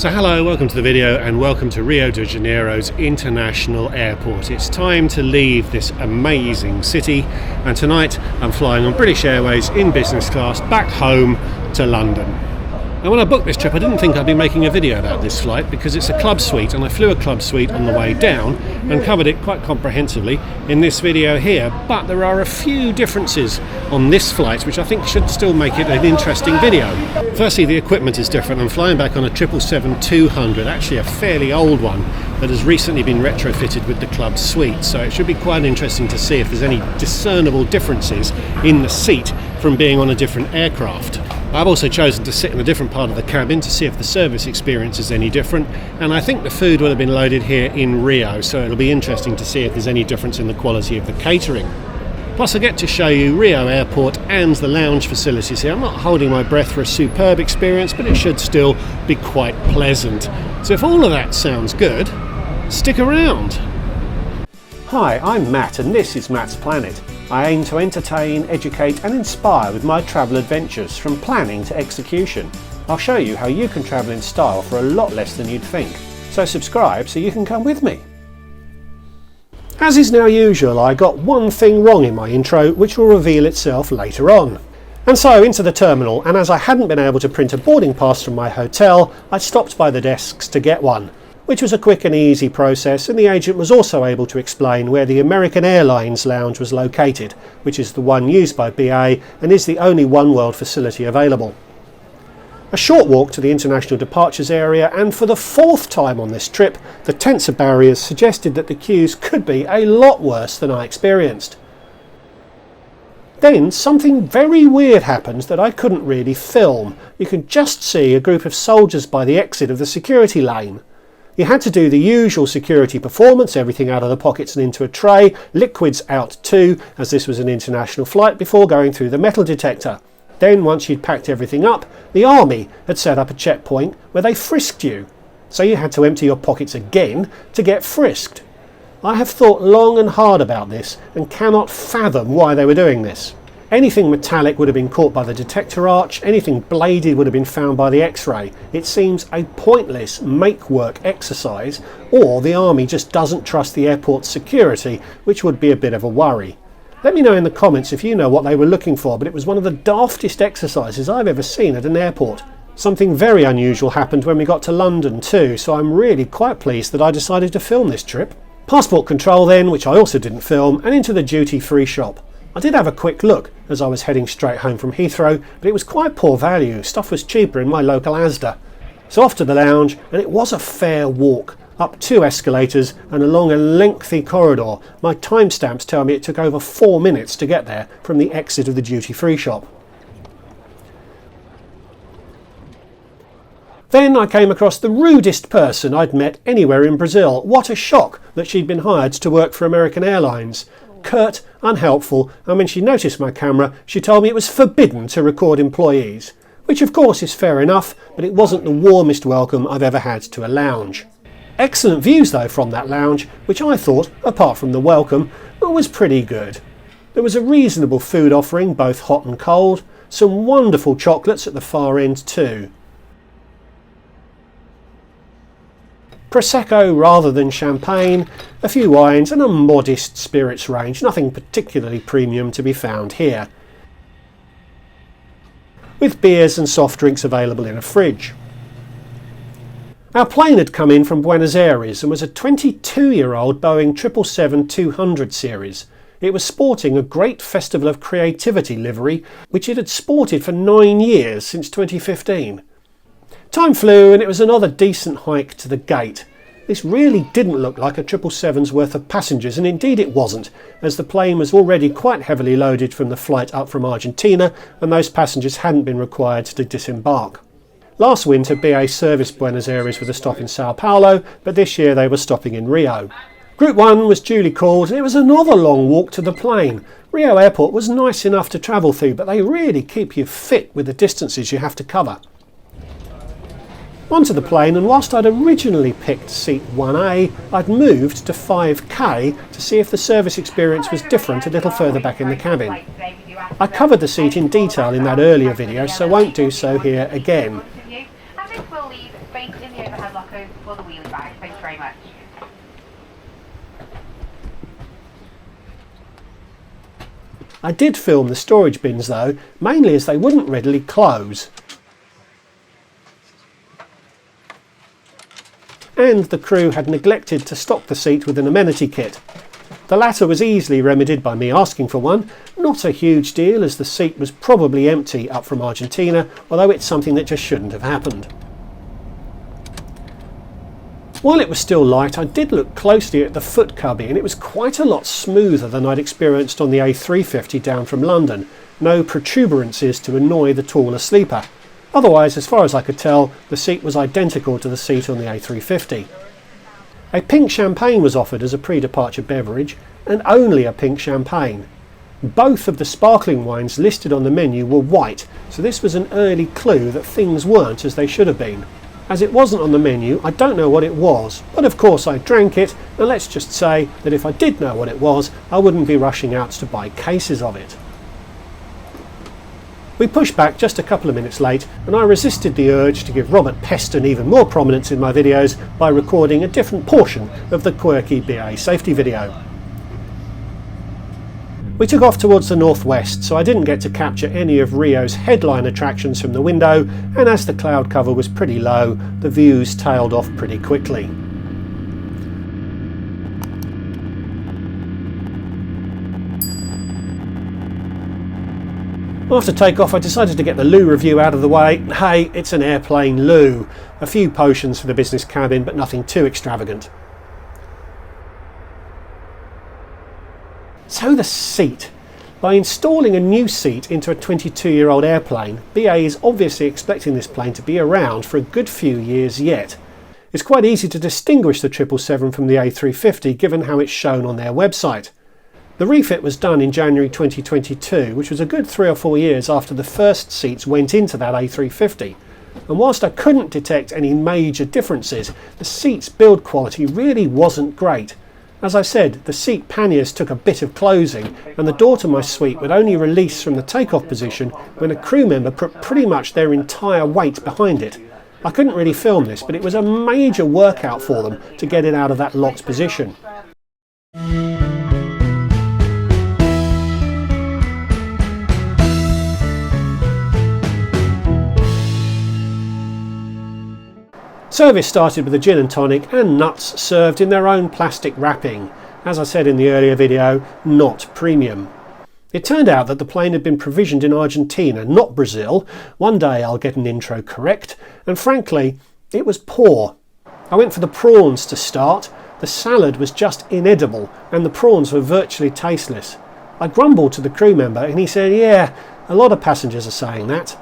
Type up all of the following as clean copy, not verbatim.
So hello, welcome to the video and welcome to Rio de Janeiro's International Airport. It's time to leave this amazing city, and tonight I'm flying on British Airways in business class back home to London. Now, when I booked this trip I didn't think I'd be making a video about this flight because it's a club suite, and I flew a club suite on the way down and covered it quite comprehensively in this video here, but there are a few differences on this flight which I think should still make it an interesting video. Firstly, the equipment is different. I'm flying back on a 777-200, actually a fairly old one that has recently been retrofitted with the club suite, so it should be quite interesting to see if there's any discernible differences in the seat from being on a different aircraft. I've also chosen to sit in a different part of the cabin to see if the service experience is any different, and I think the food will have been loaded here in Rio, so it'll be interesting to see if there's any difference in the quality of the catering. Plus I get to show you Rio Airport and the lounge facilities here. I'm not holding my breath for a superb experience, but it should still be quite pleasant. So if all of that sounds good, stick around. Hi, I'm Matt and this is Matt's Planet. I aim to entertain, educate and inspire with my travel adventures from planning to execution. I'll show you how you can travel in style for a lot less than you'd think. So subscribe so you can come with me. As is now usual, I got one thing wrong in my intro which will reveal itself later on. And so into the terminal, and as I hadn't been able to print a boarding pass from my hotel, I stopped by the desks to get one, which was a quick and easy process, and the agent was also able to explain where the American Airlines lounge was located, which is the one used by BA and is the only One World facility available. A short walk to the international departures area, and for the fourth time on this trip, the tensor barriers suggested that the queues could be a lot worse than I experienced. Then something very weird happens that I couldn't really film. You can just see a group of soldiers by the exit of the security lane. You had to do the usual security performance, everything out of the pockets and into a tray, liquids out too, as this was an international flight, before going through the metal detector. Then once you'd packed everything up, the army had set up a checkpoint where they frisked you. So you had to empty your pockets again to get frisked. I have thought long and hard about this and cannot fathom why they were doing this. Anything metallic would have been caught by the detector arch, anything bladed would have been found by the X-ray. It seems a pointless make-work exercise, or the army just doesn't trust the airport's security, which would be a bit of a worry. Let me know in the comments if you know what they were looking for, but it was one of the daftest exercises I've ever seen at an airport. Something very unusual happened when we got to London too, so I'm really quite pleased that I decided to film this trip. Passport control then, which I also didn't film, and into the duty-free shop. I did have a quick look as I was heading straight home from Heathrow, but it was quite poor value. Stuff was cheaper in my local Asda. So off to the lounge, and it was a fair walk, up 2 escalators and along a lengthy corridor. My timestamps tell me it took over 4 minutes to get there from the exit of the duty-free shop. Then I came across the rudest person I'd met anywhere in Brazil. What a shock that she'd been hired to work for American Airlines. Curt, unhelpful, and when she noticed my camera, she told me it was forbidden to record employees. Which of course is fair enough, but it wasn't the warmest welcome I've ever had to a lounge. Excellent views though from that lounge, which I thought, apart from the welcome, was pretty good. There was a reasonable food offering, both hot and cold, some wonderful chocolates at the far end too. Prosecco rather than champagne, a few wines and a modest spirits range, nothing particularly premium to be found here. With beers and soft drinks available in a fridge. Our plane had come in from Buenos Aires and was a 22-year-old Boeing 777-200 series. It was sporting a great Festival of Creativity livery, which it had sported for 9 years since 2015. Time flew and it was another decent hike to the gate. This really didn't look like a 777's worth of passengers, and indeed it wasn't, as the plane was already quite heavily loaded from the flight up from Argentina, and those passengers hadn't been required to disembark. Last winter BA serviced Buenos Aires with a stop in Sao Paulo, but this year they were stopping in Rio. Group 1 was duly called and it was another long walk to the plane. Rio Airport was nice enough to travel through, but they really keep you fit with the distances you have to cover. Onto the plane, and whilst I'd originally picked seat 1A, I'd moved to 5K to see if the service experience was different a little further back in the cabin. I covered the seat in detail in that earlier video, so won't do so here again. space in the overhead lockers for the wheelie bag. Thanks very much. I did film the storage bins though, mainly as they wouldn't readily close. And the crew had neglected to stock the seat with an amenity kit. The latter was easily remedied by me asking for one. Not a huge deal, as the seat was probably empty up from Argentina, although it's something that just shouldn't have happened. While it was still light, I did look closely at the foot cubby, and it was quite a lot smoother than I'd experienced on the A350 down from London. No protuberances to annoy the taller sleeper. Otherwise, as far as I could tell, the seat was identical to the seat on the A350. A pink champagne was offered as a pre-departure beverage, and only a pink champagne. Both of the sparkling wines listed on the menu were white, so this was an early clue that things weren't as they should have been. As it wasn't on the menu, I don't know what it was, but of course I drank it, and let's just say that if I did know what it was, I wouldn't be rushing out to buy cases of it. We pushed back just a couple of minutes late, and I resisted the urge to give Robert Peston even more prominence in my videos by recording a different portion of the quirky BA safety video. We took off towards the northwest, so I didn't get to capture any of Rio's headline attractions from the window, and as the cloud cover was pretty low, the views tailed off pretty quickly. After takeoff, I decided to get the loo review out of the way. Hey, it's an airplane loo. A few potions for the business cabin, but nothing too extravagant. So the seat. By installing a new seat into a 22-year-old airplane, BA is obviously expecting this plane to be around for a good few years yet. It's quite easy to distinguish the 777 from the A350 given how it's shown on their website. The refit was done in January 2022, which was a good 3 or 4 years after the first seats went into that A350. And whilst I couldn't detect any major differences, the seat's build quality really wasn't great. As I said, the seat panniers took a bit of closing, and the door to my suite would only release from the takeoff position when a crew member put pretty much their entire weight behind it. I couldn't really film this, but it was a major workout for them to get it out of that locked position. Service started with a gin and tonic and nuts served in their own plastic wrapping. As I said in the earlier video, not premium. It turned out that the plane had been provisioned in Argentina, not Brazil. One day I'll get an intro correct, and frankly, it was poor. I went for the prawns to start. The salad was just inedible, and the prawns were virtually tasteless. I grumbled to the crew member, and he said, yeah, a lot of passengers are saying that.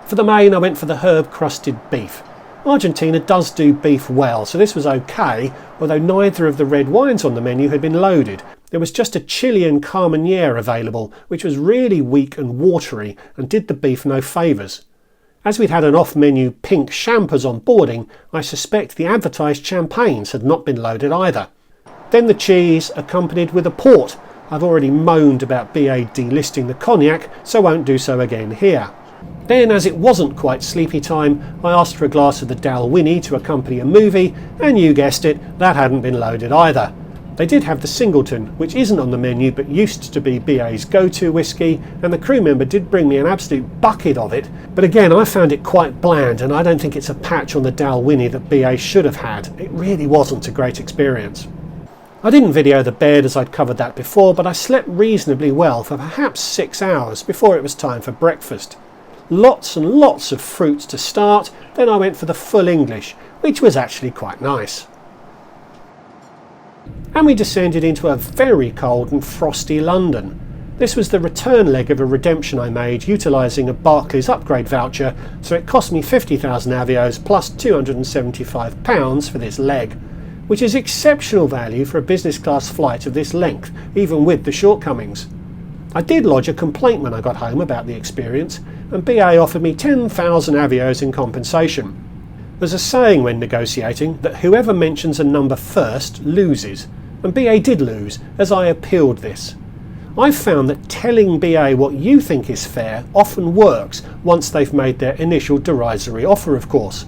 For the main, I went for the herb-crusted beef. Argentina does do beef well, so this was okay, although neither of the red wines on the menu had been loaded. There was just a Chilean Carmenere available, which was really weak and watery and did the beef no favours. As we'd had an off-menu pink champers on boarding, I suspect the advertised champagnes had not been loaded either. Then the cheese, accompanied with a port. I've already moaned about BA delisting the cognac, so won't do so again here. Then, as it wasn't quite sleepy time, I asked for a glass of the Dalwhinnie to accompany a movie, and you guessed it, that hadn't been loaded either. They did have the Singleton, which isn't on the menu but used to be BA's go-to whiskey, and the crew member did bring me an absolute bucket of it, but again I found it quite bland, and I don't think it's a patch on the Dalwhinnie that BA should have had. It really wasn't a great experience. I didn't video the bed as I'd covered that before, but I slept reasonably well for perhaps 6 hours before it was time for breakfast. Lots and lots of fruits to start, then I went for the full English, which was actually quite nice. And we descended into a very cold and frosty London. This was the return leg of a redemption I made utilising a Barclays upgrade voucher, so it cost me 50,000 avios plus £275 for this leg, which is exceptional value for a business class flight of this length, even with the shortcomings. I did lodge a complaint when I got home about the experience, and BA offered me 10,000 avios in compensation. There's a saying when negotiating that whoever mentions a number first loses, and BA did lose as I appealed this. I've found that telling BA what you think is fair often works once they've made their initial derisory offer, of course.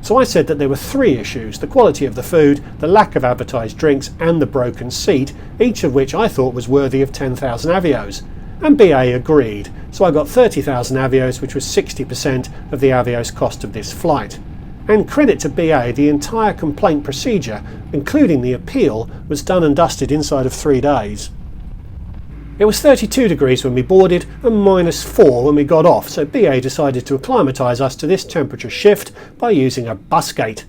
So I said that there were 3 issues: the quality of the food, the lack of advertised drinks and the broken seat, each of which I thought was worthy of 10,000 avios. And BA agreed, so I got 30,000 avios, which was 60% of the avios cost of this flight. And credit to BA, the entire complaint procedure, including the appeal, was done and dusted inside of 3 days. It was 32 degrees when we boarded and -4 when we got off, so BA decided to acclimatise us to this temperature shift by using a bus gate.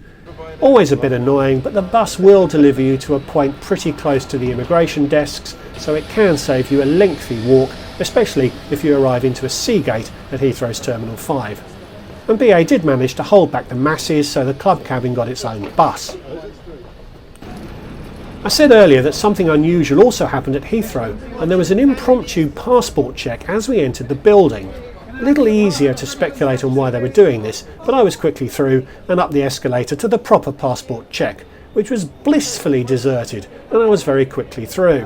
Always a bit annoying, but the bus will deliver you to a point pretty close to the immigration desks, so it can save you a lengthy walk, especially if you arrive into a C gate at Heathrow's Terminal 5. And BA did manage to hold back the masses, so the club cabin got its own bus. I said earlier that something unusual also happened at Heathrow, and there was an impromptu passport check as we entered the building. A little easier to speculate on why they were doing this, but I was quickly through and up the escalator to the proper passport check, which was blissfully deserted, and I was very quickly through.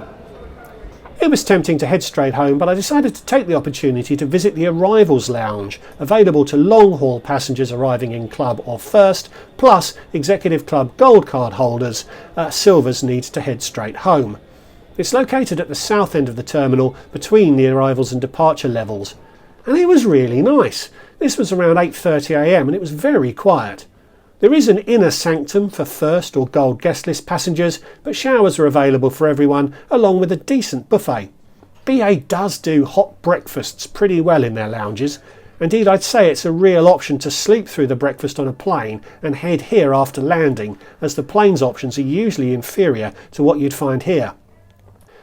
It was tempting to head straight home, but I decided to take the opportunity to visit the arrivals lounge, available to long-haul passengers arriving in Club or First, plus Executive Club Gold Card holders. Silvers needs to head straight home. It's located at the south end of the terminal, between the arrivals and departure levels. And it was really nice. This was around 8:30 AM and it was very quiet. There is an inner sanctum for First or Gold guest list passengers, but showers are available for everyone, along with a decent buffet. BA does do hot breakfasts pretty well in their lounges. Indeed, I'd say it's a real option to sleep through the breakfast on a plane and head here after landing, as the plane's options are usually inferior to what you'd find here.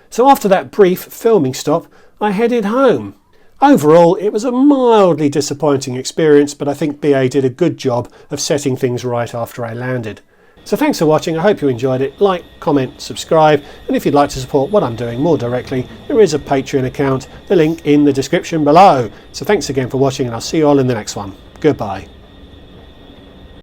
So after that brief filming stop, I headed home. Overall, it was a mildly disappointing experience, but I think BA did a good job of setting things right after I landed. So thanks for watching, I hope you enjoyed it. Like, comment, subscribe, and if you'd like to support what I'm doing more directly, there is a Patreon account, the link in the description below. So thanks again for watching, and I'll see you all in the next one. Goodbye.